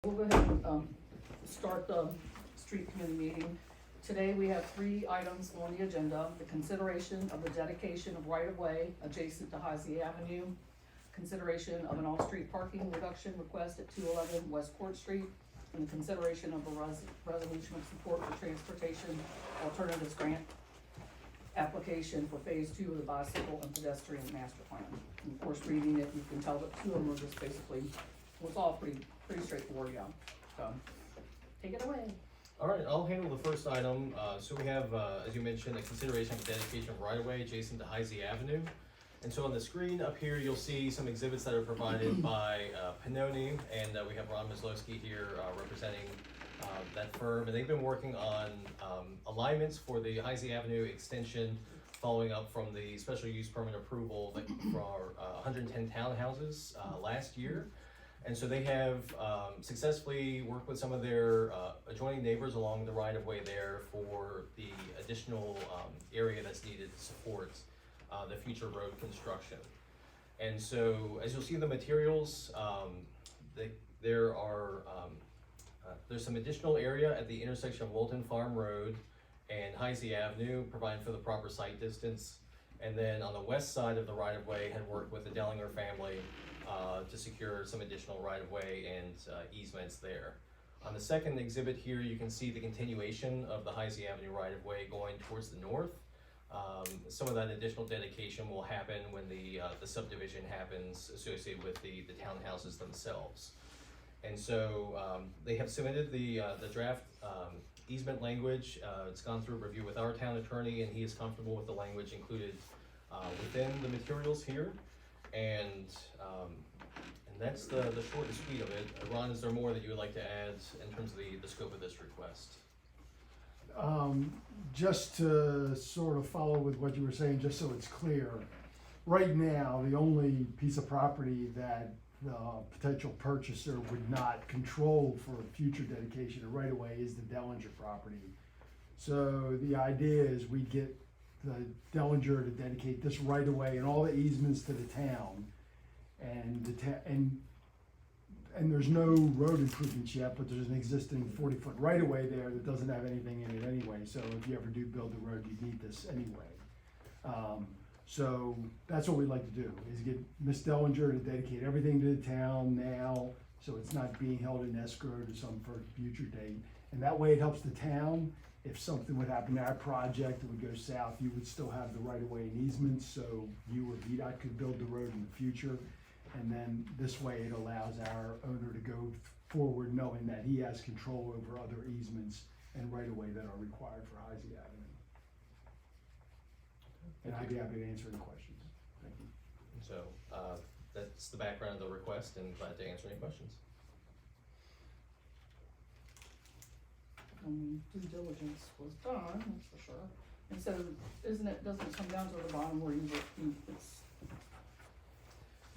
We'll go ahead and, start the street committee meeting. Today, we have 3 items on the agenda: the consideration of the dedication of right-of-way adjacent to Hisey Avenue, consideration of an off-street parking reduction request at 211 West Court Street, and the consideration of a resolution of support for transportation alternatives grant application for phase 2 of the bicycle and pedestrian master plan. And of course, reading it, you can tell that 2 of them are just basically, well, it's all pretty straightforward, yeah. So, take it away. All right, I'll handle the first item. So we have, as you mentioned, a consideration of dedication of right-of-way adjacent to Hisey Avenue. And so on the screen up here, you'll see some exhibits that are provided by Pannoni, and we have Ron Maslowski here representing that firm. And they've been working on alignments for the Hisey Avenue extension, following up from the special use permit approval for 110 townhouses last year. And so they have successfully worked with some of their adjoining neighbors along the right-of-way there for the additional area that's needed to support the future road construction. And so, as you'll see in the materials, there's some additional area at the intersection of Walton Farm Road and Hisey Avenue, providing for the proper site distance. And then on the west side of the right-of-way, had worked with the Dellinger family to secure some additional right-of-way and easements there. On the second exhibit here, you can see the continuation of the Hisey Avenue right-of-way going towards the north. Some of that additional dedication will happen when the subdivision happens associated with the townhouses themselves. And so they have submitted the draft easement language. It's gone through a review with our town attorney, and he is comfortable with the language included within the materials here. And that's the short and sweet of it. Ron, is there more that you would like to add in terms of the scope of this request? Just to sort of follow with what you were saying, just so it's clear, right now, the only piece of property that the potential purchaser would not control for future dedication of right-of-way is the Dellinger property. So the idea is we get the Dellinger to dedicate this right-of-way and all the easements to the town, and there's no road improvements yet, but there's an existing 40-foot right-of-way there that doesn't have anything in it anyway, so if you ever do build the road, you need this anyway. So that's what we'd like to do, is get Miss Dellinger to dedicate everything to the town now, so it's not being held in escrow to some future date. And that way it helps the town. If something would happen to our project, it would go south, you would still have the right-of-way and easements, so you or VDOT could build the road in the future. And then this way it allows our owner to go forward knowing that he has control over other easements and right-of-way that are required for Hisey Avenue. And I'd be happy to answer any questions. Thank you. So that's the background of the request, and glad to answer any questions. Due diligence was done, that's for sure. And so, doesn't it come down to the bottom where it's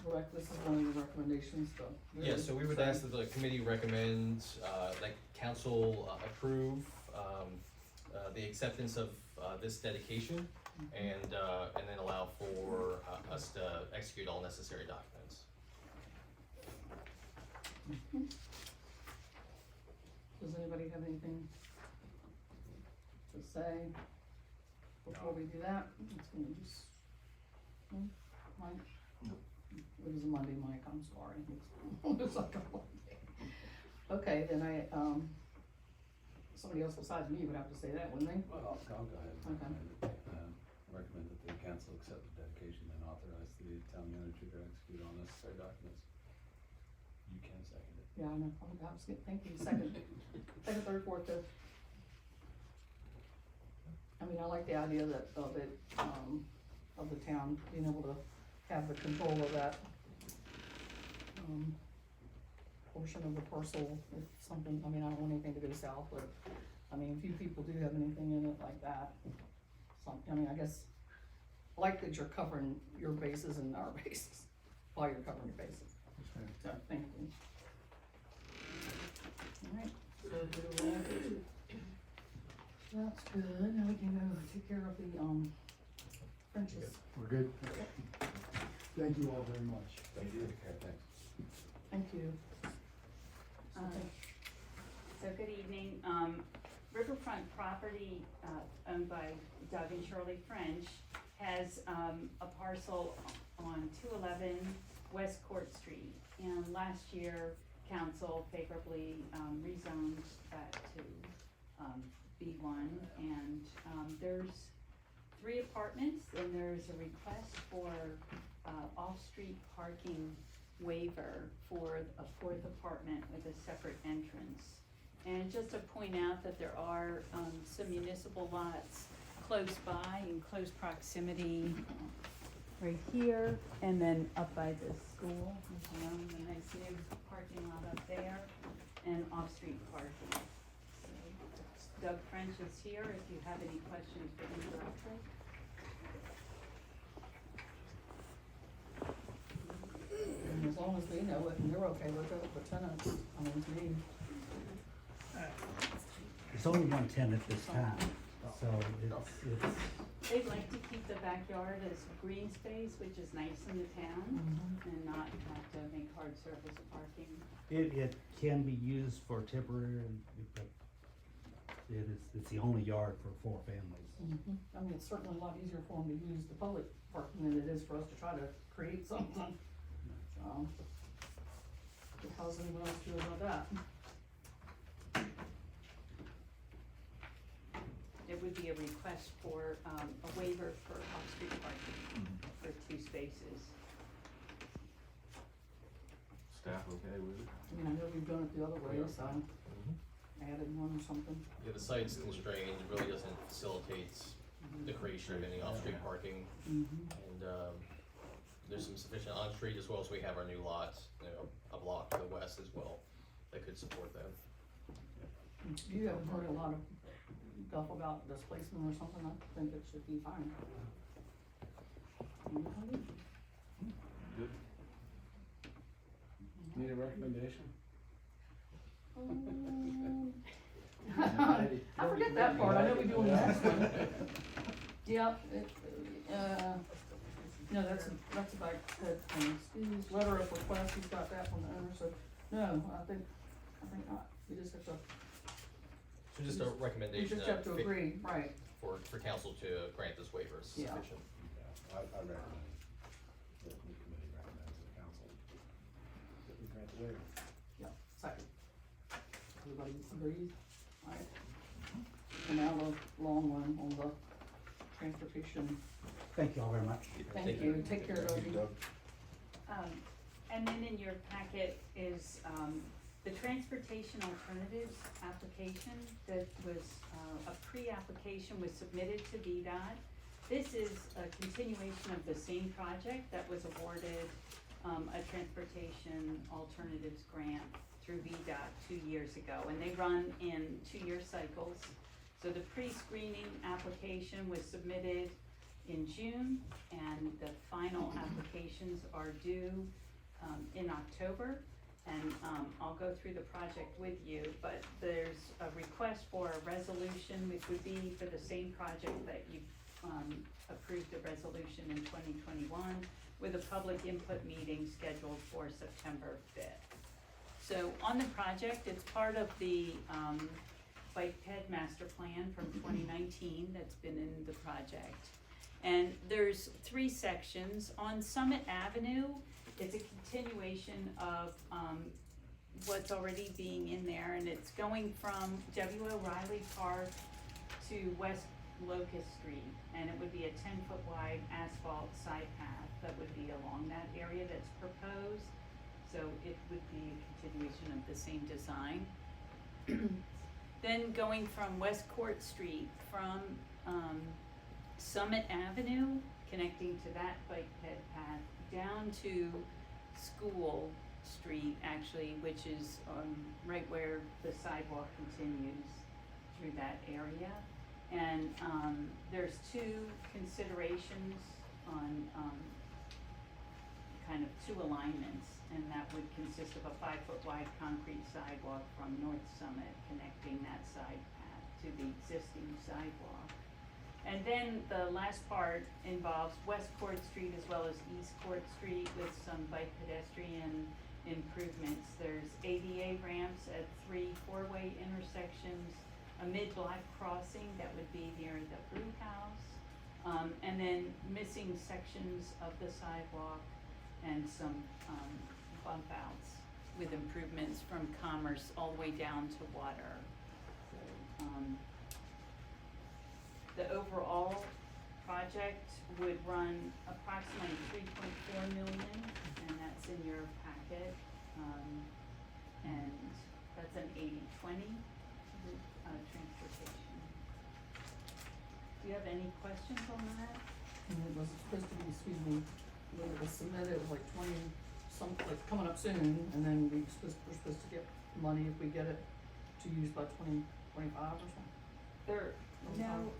correct, this is one of the recommendations, though? Yes, so we would ask that the committee recommend that council approve the acceptance of this dedication, and then allow for us to execute all necessary documents. Mm-hmm. Does anybody have anything to say before we do that? It's gonna just, Mike? No. It was a Monday, Mike, I'm sorry. It was like a Monday. Okay, then somebody else besides me would have to say that, wouldn't they? Well, I'll go ahead and Okay. recommend that the council accept the dedication and authorize the town manager to execute all necessary documents. You can second it. Yeah, I know, I was good, thank you, second, third, fourth, fifth. I mean, I like the idea of the town being able to have the control of that, portion of the parcel, if something, I mean, I don't want anything to go south, but, I mean, few people do have anything in it like that. I mean, I guess, I like that you're covering your bases and our bases, while you're covering your bases. So, thank you. Alright, so that's good, now we can go take care of the, French's. We're good? Thank you all very much. Thank you. Okay, thanks. Thank you. evening. Riverfront Property, owned by Doug and Shirley French, has a parcel on 211 West Court Street. And last year, council favorably rezoned that to B1. And there's 3 apartments, and there's a request for off-street parking waiver for a 4th apartment with a separate entrance. And just to point out that there are some municipal lots close by, in close proximity, right here, and then up by the school, a nice new parking lot up there, and off-street parking. So Doug French is here if you have any questions for him directly. And as long as we know it and you're okay with it, the tenants, I mean, to me, It's only one tenant this time, so it's, They'd like to keep the backyard as green space, which is nice in the town, and not have to make hard surface parking. it can be used for temporary, but it's the only yard for 4 families. I mean, it's certainly a lot easier for them to use the public parking than it is for us to try to create something. So, how's anyone else feel about that? It would be a request for a waiver for off-street parking for 2 spaces. Staff okay with it? I mean, I know we've done it the other way, so added one or something. Yeah, the site's constrained, it really doesn't facilitate the creation of any off-street parking. And, there's some sufficient on-street as well as we have our new lots, a block to the west as well, that could support that. You haven't heard a lot of stuff about displacement or something, I think it should be fine. Good. Need a recommendation? I forget that part, I know we do on the next one. Yep, no, that's a back thing, excuse, letter of request, he's got that from the owner, so, no, I think not, we just have to, So just a we recommendation just have to agree, right, for council to grant this waiver is Yeah. sufficient. Yeah, I recommend, the committee recommends to the council that we grant the waiver. yeah, second. Everybody agrees, alright? And now the long one on the transportation, Thank you all very much. thank you, take care of you. And then in your packet is the transportation alternatives application that was, a pre-application was submitted to VDOT. This is a continuation of the same project that was awarded a transportation alternatives grant through VDOT 2 years ago, and they run in 2-year cycles. So the pre-screening application was submitted in June, and the final applications are due in October. And I'll go through the project with you, but there's a request for a resolution, which would be for the same project that you approved a resolution in 2021, with a public input meeting scheduled for September 5th. So on the project, it's part of the biped master plan from 2019 that's been in the project. And there's 3 sections. On Summit Avenue, it's a continuation of what's already being in there, and it's going from W. O'Reilly Park to West Locust Street, and it would be a 10-foot wide asphalt side path that would be along that area that's proposed. So it would be a continuation of the same design. Then going from West Court Street, from Summit Avenue, connecting to that bike path, down to School Street, actually, which is right where the sidewalk continues through that area. And there's 2 considerations on kind of 2 alignments, and that would consist of a 5-foot wide concrete sidewalk from North Summit connecting that side path to the existing sidewalk. And then the last part involves West Court Street as well as East Court Street with some bike pedestrian improvements. There's ADA ramps at 3 four-way intersections, a mid-block crossing that would be near the brew house, and then missing sections of the sidewalk and some bump outs with improvements from Commerce all the way down to Water. The overall project would run approximately 3.4 million, and that's in your packet. And that's an 80/20 transportation. Do you have any questions on that? And it was supposed to be, excuse me, when it was submitted, it was like 20, like coming up soon, and then we're supposed to get money if we get it to use by 2025 or something. There, no,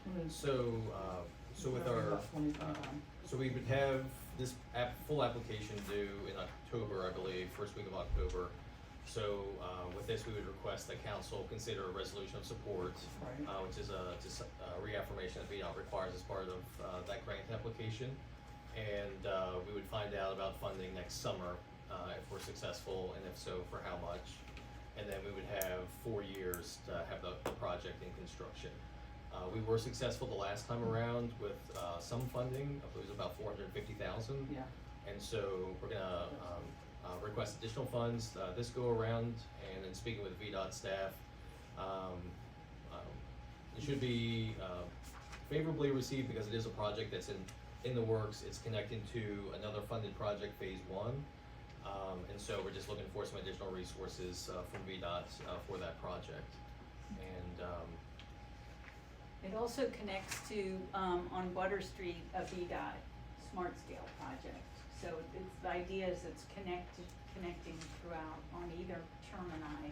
When is- So with our, About 2025. so we would have this full application due in October, I believe, first week of October. So, with this, we would request that council consider a resolution of support, Right. which is just a reaffirmation that VDOT requires as part of, that grant application. And, we would find out about funding next summer, if we're successful, and if so, for how much. And then we would have 4 years to have the project in construction. We were successful the last time around with, some funding, it was about 450,000. Yeah, And so we're gonna, request additional funds, this go around, and in speaking with VDOT staff, it should be, favorably received because it is a project that's in the works. It's connecting to another funded project, phase 1. And so we're just looking for some additional resources, from VDOT, for that project. And, it also connects to, on Water Street, a VDOT Smart Scale project. So it's, the idea is it's connecting throughout on either termini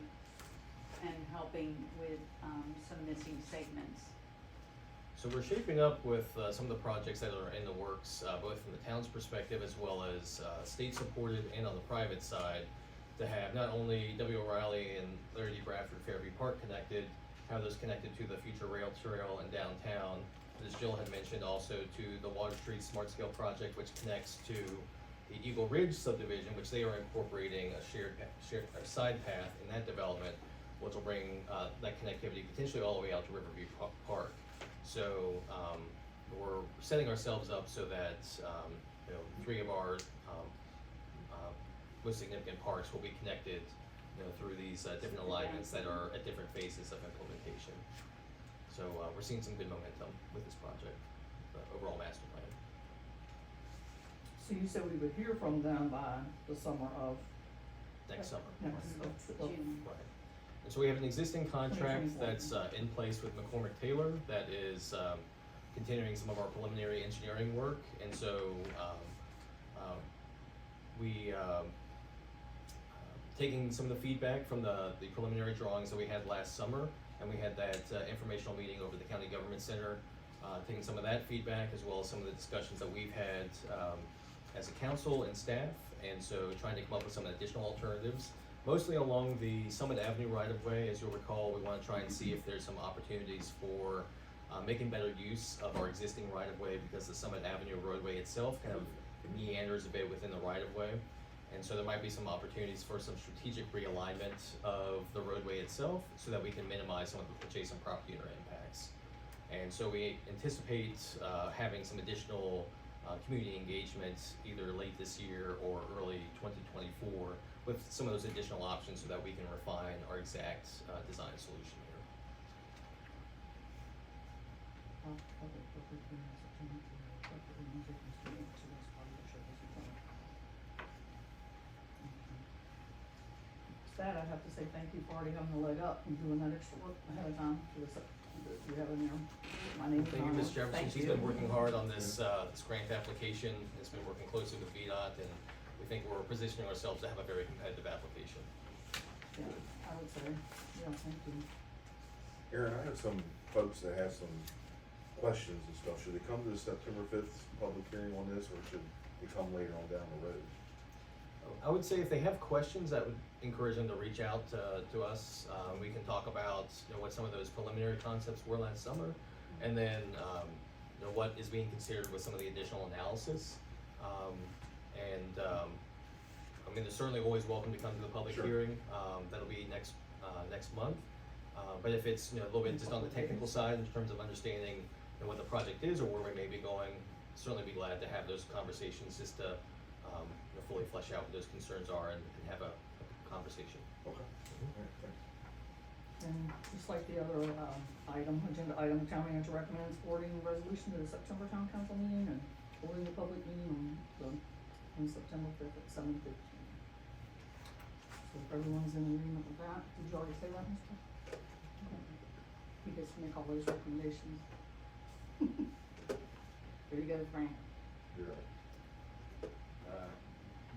and helping with, some missing segments. So we're shaping up with some of the projects that are in the works, both from the town's perspective as well as state supported and on the private side, to have not only W. O'Reilly and Larry D. Bradford Fairview Park connected, have those connected to the future rail trail in downtown, but as Jill had mentioned, also to the Water Street Smart Scale project, which connects to the Eagle Ridge subdivision, which they are incorporating a shared side path in that development, which will bring that connectivity potentially all the way out to Riverview Park. So, we're setting ourselves up so that, 3 of our, most significant parks will be connected, through these, different alignments that are at different phases of implementation. So, we're seeing some good momentum with this project, the overall master plan. so you said we would hear from them by the summer of Next summer. of June. Right. And so we have an existing contract 2024. that's, in place with McCormick Taylor that is, continuing some of our preliminary engineering work. And so, we, taking some of the feedback from the preliminary drawings that we had last summer, and we had that, informational meeting over the County Government Center, taking some of that feedback as well as some of the discussions that we've had, as a council and staff, and so trying to come up with some additional alternatives, mostly along the Summit Avenue right-of-way. As you'll recall, we wanna try and see if there's some opportunities for, making better use of our existing right-of-way, because the Summit Avenue roadway itself kind of meanders a bit within the right-of-way. And so there might be some opportunities for some strategic realignment of the roadway itself, so that we can minimize some of the adjacent property owner impacts. And so we anticipate, having some additional, community engagements either late this year or early 2024 with some of those additional options, so that we can refine our exact, design solution here. That, I have to say thank you for already having the leg up and doing that extra work ahead of time for this, that you have in there. My name is Thank you, on Ms. it. Jefferson. Thank She's you. been working hard on this, this grant application. It's been working closely with VDOT, and we think we're positioning ourselves to have a very competitive application. Yeah, I would say, yeah, thank you. Aaron, I have some folks that have some questions and stuff. Should they come to the September 5th public hearing on this, or should they come later on down the road? I would say if they have questions, I would encourage them to reach out to us. We can talk about, what some of those preliminary concepts were last summer, and then, what is being considered with some of the additional analysis. I mean, they're certainly always welcome to come to the public Sure. hearing, that'll be next month. But if it's, you know, a little bit just on the technical side in terms of understanding, you know, what the project is or where we may be going, certainly be glad to have those conversations just to, you know, fully flesh out what those concerns are and have a conversation. Okay. Alright, thanks. And just like the other, agenda item, town manager recommends forwarding the resolution to the September town council meeting and holding the public meeting on September 5th at 7:15. So if everyone's in agreement with that, did you already say that, Mr.? Okay. He gets to make all those recommendations. There you go, Frank. You're right.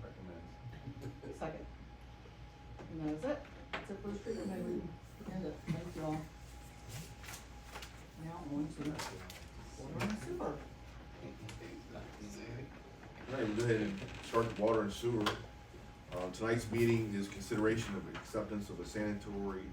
Recommends. Second. And that is it. That's it for the street committee. We end it. Thank you all. Now on to water and sewer. Alright, we'll go ahead and start the water and sewer. Tonight's meeting is consideration of acceptance of a sanitary